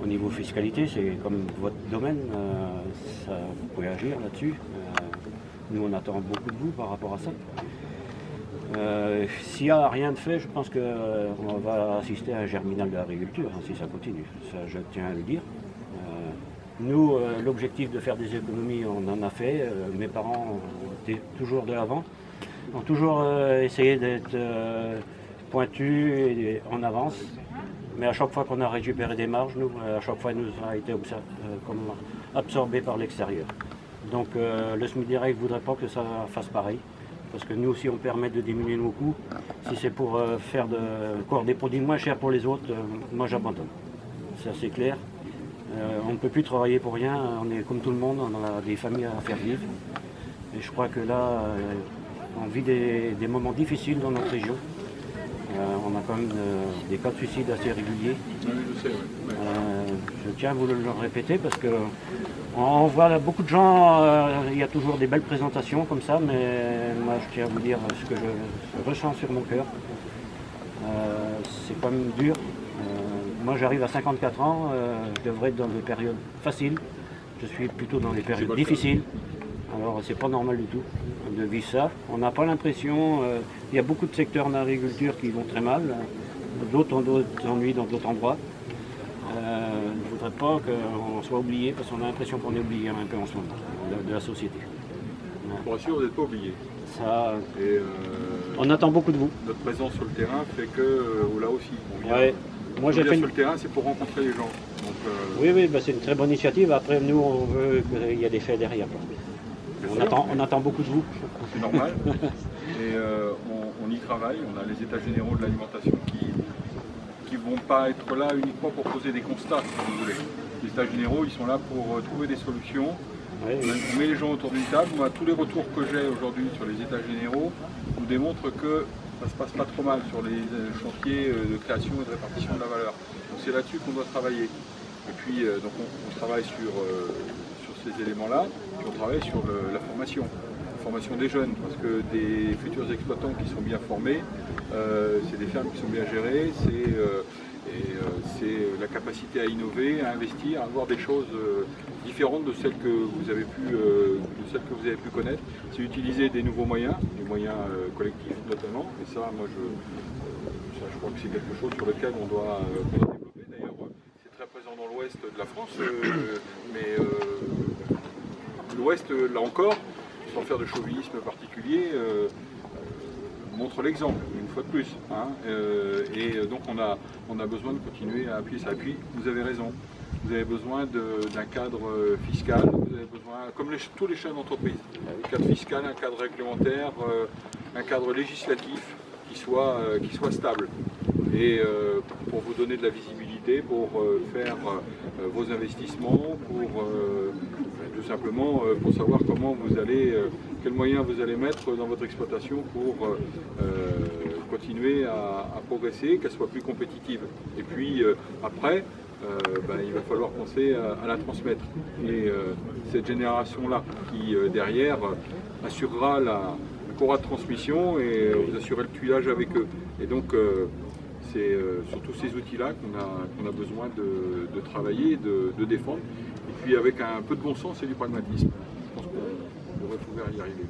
Au niveau fiscalité, c'est comme votre domaine, vous pouvez agir là-dessus. Nous, on attend beaucoup de vous par rapport à ça. S'il n'y a rien de fait, je pense qu'on va assister à un germinal de l'agriculture, hein, si ça continue. Ça, je tiens à le dire. Nous, l'objectif de faire des économies, on en a fait. Mes parents étaient toujours de l'avant, ont toujours essayé d'être pointus et en avance. Mais à chaque fois qu'on a récupéré des marges, nous, à chaque fois, nous a été absorbé par l'extérieur. Donc le SMIC direct ne voudrait pas que ça fasse pareil. Parce que nous aussi, on permet de diminuer nos coûts. Si c'est pour faire encore des produits moins chers pour les autres, moi j'abandonne. C'est assez clair. On ne peut plus travailler pour rien. On est comme tout le monde, on a des familles à faire vivre. Et je crois que là, on vit des moments difficiles dans notre région. On a quand même des cas de suicide assez réguliers. Oui, je sais, oui. Je tiens à vous le répéter parce que on voit beaucoup de gens, il y a toujours des belles présentations comme ça, mais moi je tiens à vous dire ce que je ressens sur mon cœur. C'est quand même dur. Moi j'arrive à 54 ans, je devrais être dans des périodes faciles. Je suis plutôt dans des périodes difficiles. Alors c'est pas normal du tout de vivre ça. On n'a pas l'impression, il y a beaucoup de secteurs en agriculture qui vont très mal, d'autres ont d'autres ennuis dans d'autres endroits. Je ne voudrais pas qu'on soit oublié parce qu'on a l'impression qu'on est oublié un peu en ce moment de la société. Je vous rassure, vous n'êtes pas oublié. Ça, Et, on attend beaucoup de vous. notre présence sur le terrain fait que là aussi, on vient, Ouais. Moi, j'ai fait sur le terrain, c'est pour rencontrer les gens. Donc, Oui, bah, c'est une très bonne initiative. Après, nous, on veut qu'il y ait des faits derrière. On attend beaucoup de vous. c'est normal. Et on y travaille. On a les états généraux de l'alimentation qui ne vont pas être là uniquement pour poser des constats, si vous voulez. Les états généraux, ils sont là pour trouver des solutions. Ouais, oui. On met les gens autour d'une table. Moi, tous les retours que j'ai aujourd'hui sur les états généraux nous démontrent que ça se passe pas trop mal sur les chantiers de création et de répartition de la valeur. Donc c'est là-dessus qu'on doit travailler. Et puis donc on travaille sur ces éléments-là, puis on travaille sur la formation des jeunes, parce que des futurs exploitants qui sont bien formés, c'est des fermes qui sont bien gérées, c'est la capacité à innover, à investir, à avoir des choses différentes de celles que vous avez pu connaître. C'est utiliser des nouveaux moyens, des moyens collectifs notamment, et ça, moi, je crois que c'est quelque chose sur lequel on doit développer. D'ailleurs, c'est très présent dans l'ouest de la France, mais l'ouest, là encore, sans faire de chauvinisme particulier, montre l'exemple, une fois de plus. Hein, et donc on a besoin de continuer à appuyer ça. Et puis, vous avez raison, vous avez besoin d'un cadre fiscal, vous avez besoin, comme tous les chefs d'entreprise, un cadre fiscal, un cadre réglementaire, un cadre législatif qui soit stable. Et pour vous donner de la visibilité, pour faire vos investissements, pour tout simplement pour savoir comment vous allez, quels moyens vous allez mettre dans votre exploitation pour continuer à progresser, qu'elle soit plus compétitive. Et puis après, il va falloir penser à la transmettre. Et cette génération-là qui derrière assurera pourra de transmission et vous assurez le tuilage avec eux. Et donc c'est surtout ces outils-là qu'on a besoin de travailler, de défendre. Et puis avec un peu de bon sens et du pragmatisme, je pense qu'on devrait pouvoir y arriver.